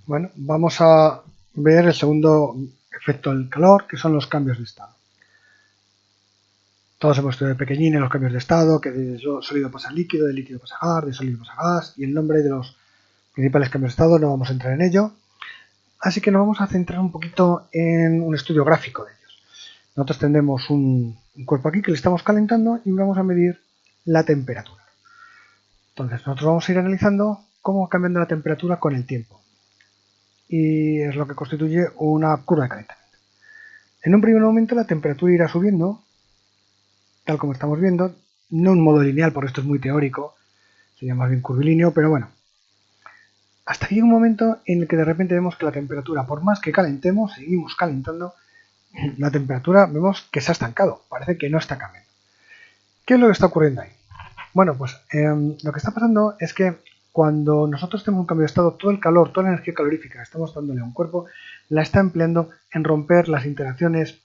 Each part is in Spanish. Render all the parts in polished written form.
Bueno, vamos a ver el segundo efecto del calor, que son los cambios de estado. Todos hemos estudiado de pequeñines los cambios de estado, que de sólido pasa a líquido, de líquido pasa a gas, de sólido pasa a gas, y el nombre de los principales cambios de estado no vamos a entrar en ello. Así que nos vamos a centrar un poquito en un estudio gráfico de ellos. Nosotros tendremos un cuerpo aquí que le estamos calentando y vamos a medir la temperatura. Entonces nosotros vamos a ir analizando cómo va cambiando la temperatura con el tiempo. Y es lo que constituye una curva de calentamiento. En un primer momento la temperatura irá subiendo, tal como estamos viendo, no en modo lineal, porque esto es muy teórico, sería más bien curvilíneo, pero bueno. Hasta que llega un momento en el que de repente vemos que la temperatura, por más que calentemos, seguimos calentando, la temperatura vemos que se ha estancado, parece que no está cambiando. ¿Qué es lo que está ocurriendo ahí? Bueno, pues lo que está pasando es que cuando nosotros tenemos un cambio de estado, todo el calor, toda la energía calorífica que estamos dándole a un cuerpo, la está empleando en romper las interacciones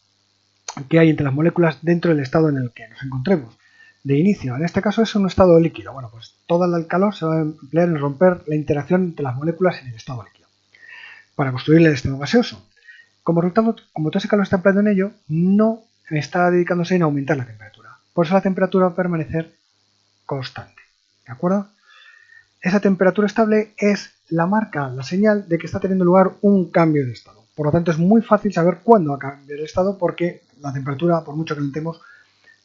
que hay entre las moléculas dentro del estado en el que nos encontremos. De inicio, en este caso es un estado líquido. Bueno, pues todo el calor se va a emplear en romper la interacción entre las moléculas en el estado líquido para construir el estado gaseoso. Como resultado, como todo ese calor está empleado en ello, no está dedicándose en aumentar la temperatura. Por eso la temperatura va a permanecer constante. ¿De acuerdo? Esa temperatura estable es la marca, la señal de que está teniendo lugar un cambio de estado. Por lo tanto, es muy fácil saber cuándo va a cambiar el estado porque la temperatura, por mucho que calentemos,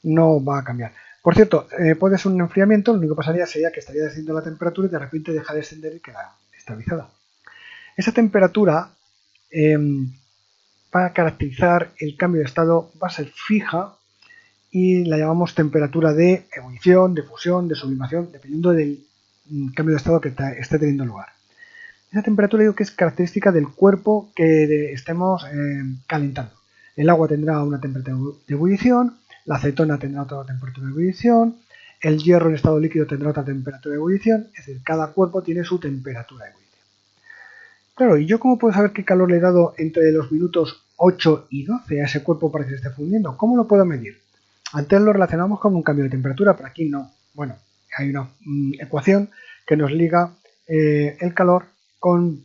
no va a cambiar. Por cierto, puede ser un enfriamiento, lo único que pasaría sería que estaría descendiendo la temperatura y de repente deja de descender y queda estabilizada. Esa temperatura para caracterizar el cambio de estado va a ser fija y la llamamos temperatura de ebullición, de fusión, de sublimación, dependiendo del cambio de estado que esté teniendo lugar. Esa temperatura digo que es característica del cuerpo que estemos calentando. El agua tendrá una temperatura de ebullición, la acetona tendrá otra temperatura de ebullición, el hierro en estado líquido tendrá otra temperatura de ebullición, es decir, cada cuerpo tiene su temperatura de ebullición. Claro, ¿y yo cómo puedo saber qué calor le he dado entre los minutos 8 y 12 a ese cuerpo para que se esté fundiendo? ¿Cómo lo puedo medir? Antes lo relacionamos con un cambio de temperatura, pero aquí no. Bueno, hay una ecuación que nos liga el calor con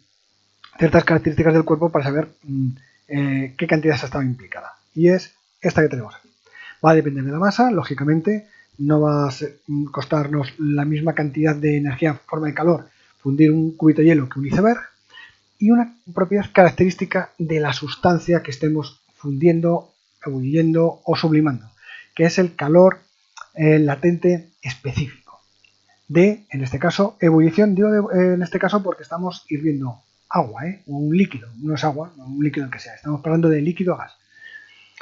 ciertas características del cuerpo para saber qué cantidad ha estado implicada. Y es esta que tenemos aquí. Va a depender de la masa, lógicamente, no va a costarnos la misma cantidad de energía en forma de calor fundir un cubito de hielo que un iceberg, y una propiedad característica de la sustancia que estemos fundiendo, ebulliendo o sublimando, que es el calor latente específico de, en este caso, ebullición. Digo en este caso porque estamos hirviendo agua, un líquido, no es agua, no un líquido que sea, estamos hablando de líquido a gas.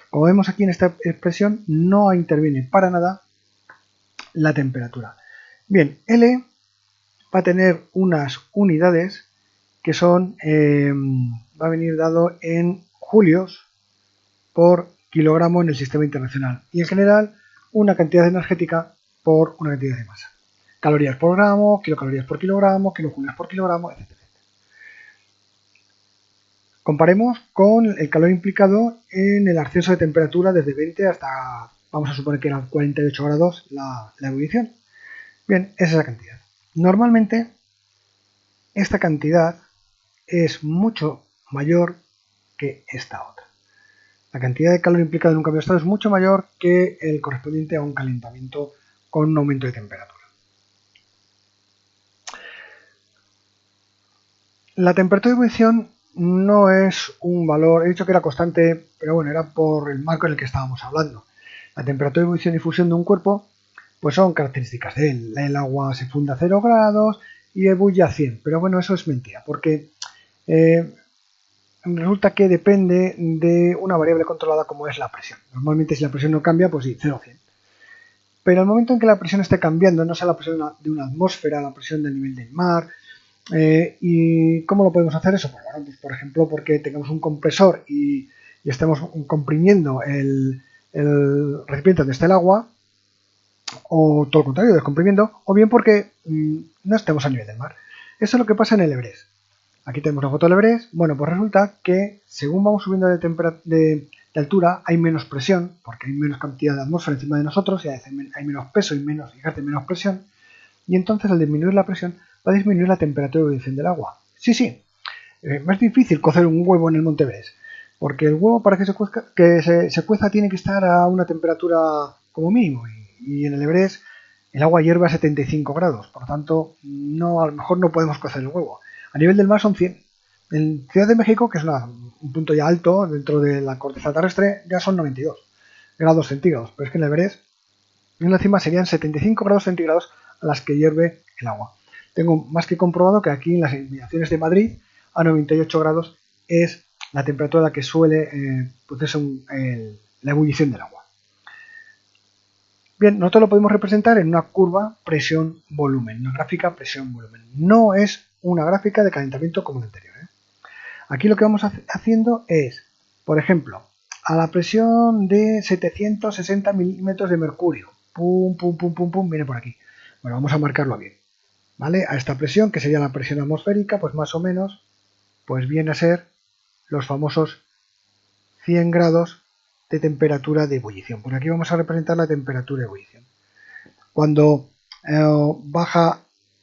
Como vemos aquí en esta expresión, no interviene para nada la temperatura. Bien, L va a tener unas unidades que son, va a venir dado en julios por kilogramo en el sistema internacional y en general una cantidad energética por una cantidad de masa. Calorías por gramo, kilocalorías por kilogramo, kilojulios por kilogramo, etc. Comparemos con el calor implicado en el ascenso de temperatura desde 20 hasta, vamos a suponer que eran 48 grados la ebullición. Bien, es esa cantidad. Normalmente esta cantidad es mucho mayor que esta otra. La cantidad de calor implicada en un cambio de estado es mucho mayor que el correspondiente a un calentamiento con un aumento de temperatura. La temperatura de ebullición no es un valor, he dicho que era constante, pero bueno, era por el marco en el que estábamos hablando. La temperatura de ebullición y fusión de un cuerpo pues son características de él. El agua se funde a 0 grados y ebulle a 100, pero bueno, eso es mentira, porque resulta que depende de una variable controlada como es la presión. Normalmente si la presión no cambia, pues sí, 0 a 100. Pero al momento en que la presión esté cambiando, no sea la presión de una atmósfera, la presión del nivel del mar, ¿y cómo lo podemos hacer eso? Pues bueno, pues por ejemplo, porque tengamos un compresor y estemos comprimiendo el recipiente donde está el agua, o todo lo contrario, descomprimiendo, o bien porque no estemos a nivel del mar. Eso es lo que pasa en el Everest. Aquí tenemos una foto del Everest. Bueno, pues resulta que según vamos subiendo de altura hay menos presión, porque hay menos cantidad de atmósfera encima de nosotros y hay menos peso y ejerce menos presión, y entonces al disminuir la presión va a disminuir la temperatura de ebullición del agua. Sí, sí, más difícil cocer un huevo en el Monte Everest, porque el huevo para que se cueza tiene que estar a una temperatura como mínimo, y en el Everest el agua hierve a 75 grados, por lo tanto a lo mejor no podemos cocer el huevo. A nivel del mar son 100. En Ciudad de México, que es un punto ya alto dentro de la corteza terrestre, ya son 92 grados centígrados, pero es que en el Everest en la cima serían 75 grados centígrados a las que hierve el agua. Tengo más que comprobado que aquí en las inmediaciones de Madrid a 98 grados es la temperatura a la que suele la ebullición del agua. Bien, nosotros lo podemos representar en una curva presión-volumen, una gráfica presión-volumen. No es una gráfica de calentamiento como la anterior. Aquí lo que vamos haciendo es, por ejemplo, a la presión de 760 milímetros de mercurio, pum, pum, pum, pum, pum, viene por aquí. Bueno, vamos a marcarlo bien, ¿vale? A esta presión, que sería la presión atmosférica, pues más o menos, pues viene a ser los famosos 100 grados de temperatura de ebullición. Por aquí vamos a representar la temperatura de ebullición. Cuando baja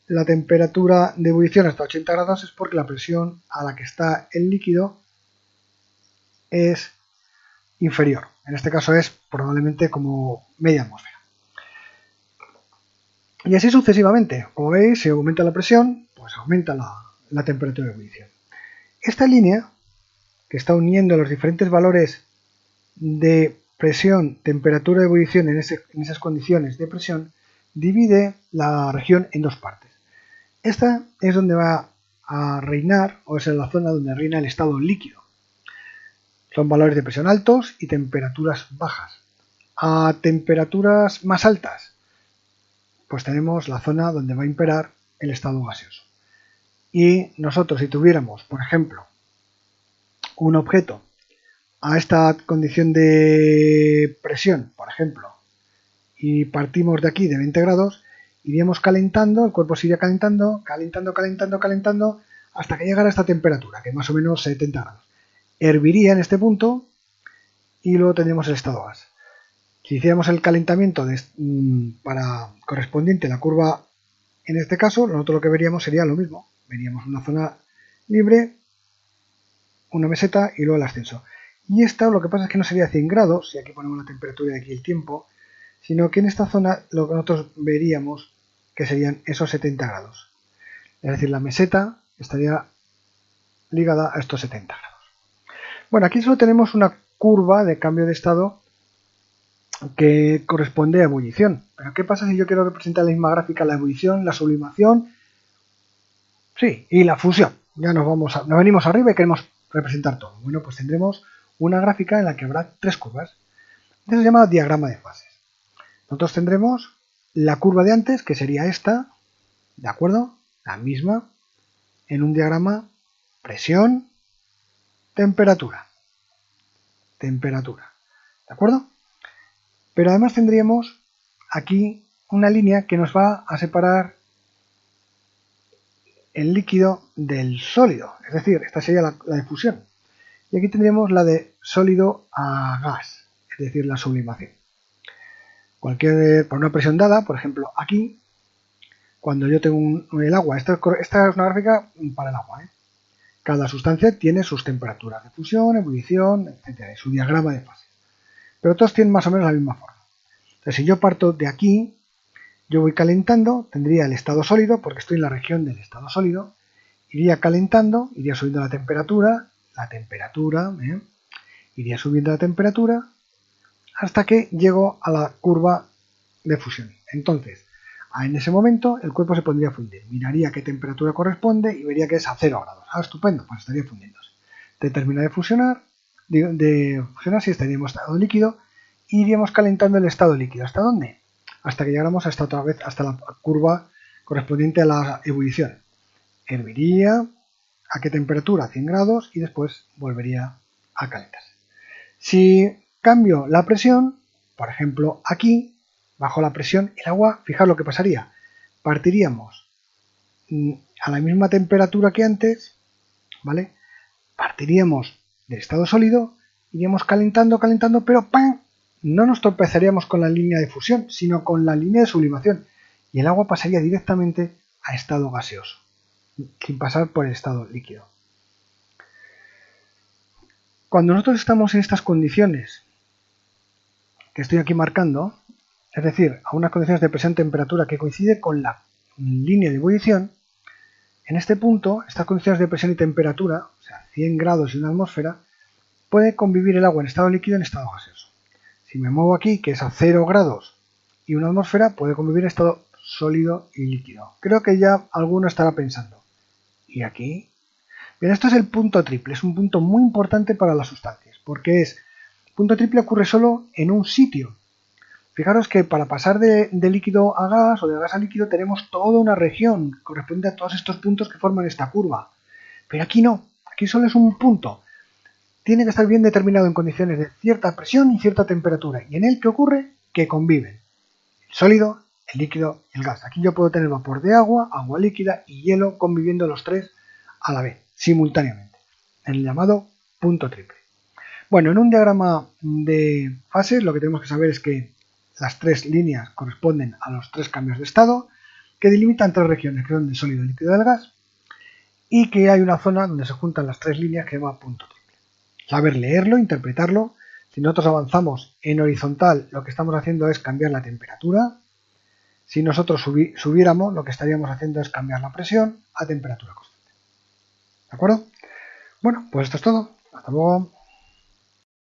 la temperatura de ebullición hasta 80 grados es porque la presión a la que está el líquido es inferior. En este caso es probablemente como media atmósfera. Y así sucesivamente. Como veis, si aumenta la presión, pues aumenta la temperatura de ebullición. Esta línea, que está uniendo los diferentes valores de presión, temperatura de ebullición en esas condiciones de presión, divide la región en dos partes. Esta es donde va a reinar, o es la zona donde reina el estado líquido. Son valores de presión altos y temperaturas bajas. A temperaturas más altas, pues tenemos la zona donde va a imperar el estado gaseoso. Y nosotros, si tuviéramos, por ejemplo, un objeto a esta condición de presión, por ejemplo, y partimos de aquí de 20 grados, iríamos calentando, el cuerpo se iría calentando, hasta que llegara a esta temperatura, que es más o menos 70 grados. Herviría en este punto y luego tendríamos el estado gas. Si hiciéramos el calentamiento para correspondiente a la curva, en este caso, nosotros lo que veríamos sería lo mismo. Veríamos una zona libre, una meseta y luego el ascenso. Y esta lo que pasa es que no sería 100 grados, si aquí ponemos la temperatura y aquí el tiempo, sino que en esta zona lo que nosotros veríamos que serían esos 70 grados. Es decir, la meseta estaría ligada a estos 70 grados. Bueno, aquí solo tenemos una curva de cambio de estado que corresponde a ebullición. Pero ¿qué pasa si yo quiero representar la misma gráfica, la ebullición, la sublimación? Sí, y la fusión. Ya nos venimos arriba y queremos representar todo. Bueno, pues tendremos una gráfica en la que habrá tres curvas. Esto se llama diagrama de fases. Nosotros tendremos la curva de antes, que sería esta, ¿de acuerdo? La misma, en un diagrama presión, temperatura, ¿de acuerdo? Pero además tendríamos aquí una línea que nos va a separar el líquido del sólido, es decir, esta sería la de fusión. Y aquí tendríamos la de sólido a gas, es decir, la sublimación. Por una presión dada, por ejemplo, aquí, cuando yo tengo el agua, esta es una gráfica para el agua, Cada sustancia tiene sus temperaturas de fusión, ebullición, etc., y su diagrama de fases. Pero todos tienen más o menos la misma forma. Entonces, si yo parto de aquí, yo voy calentando, tendría el estado sólido, porque estoy en la región del estado sólido, iría calentando, iría subiendo la temperatura, iría subiendo la temperatura, hasta que llego a la curva de fusión. Entonces, en ese momento el cuerpo se pondría a fundir, miraría qué temperatura corresponde y vería que es a 0 grados. Ah, estupendo, pues estaría fundiéndose. Termina de fusionar, sí, estaríamos en estado líquido, y iríamos calentando el estado líquido. ¿Hasta dónde? Hasta que llegáramos hasta la curva correspondiente a la ebullición. Herviría, ¿a qué temperatura? 100 grados, y después volvería a calentarse. Si cambio la presión, por ejemplo aquí, bajo la presión, el agua, fijaos lo que pasaría. Partiríamos a la misma temperatura que antes, ¿vale? Partiríamos del estado sólido, iríamos calentando, pero ¡pam! No nos tropezaríamos con la línea de fusión, sino con la línea de sublimación, y el agua pasaría directamente a estado gaseoso, sin pasar por el estado líquido. Cuando nosotros estamos en estas condiciones que estoy aquí marcando, es decir, a unas condiciones de presión-temperatura que coincide con la línea de ebullición, en este punto, estas condiciones de presión y temperatura, o sea, 100 grados y una atmósfera, puede convivir el agua en estado líquido y en estado gaseoso. Si me muevo aquí, que es a 0 grados y una atmósfera, puede convivir en estado sólido y líquido. Creo que ya alguno estará pensando. ¿Y aquí? Bien, esto es el punto triple, es un punto muy importante para las sustancias, porque punto triple ocurre solo en un sitio. Fijaros que para pasar de líquido a gas o de gas a líquido tenemos toda una región que corresponde a todos estos puntos que forman esta curva. Pero aquí no, aquí solo es un punto. Tiene que estar bien determinado en condiciones de cierta presión y cierta temperatura. ¿Y en él qué ocurre? Que conviven el sólido, el líquido y el gas. Aquí yo puedo tener vapor de agua, agua líquida y hielo conviviendo los tres a la vez, simultáneamente, en el llamado punto triple. Bueno, en un diagrama de fases lo que tenemos que saber es que las tres líneas corresponden a los tres cambios de estado que delimitan tres regiones, que son del sólido, el líquido y del gas, y que hay una zona donde se juntan las tres líneas que se llama punto triple. Saber leerlo, interpretarlo. Si nosotros avanzamos en horizontal, lo que estamos haciendo es cambiar la temperatura. Si nosotros subiéramos, lo que estaríamos haciendo es cambiar la presión a temperatura constante. ¿De acuerdo? Bueno, pues esto es todo. Hasta luego.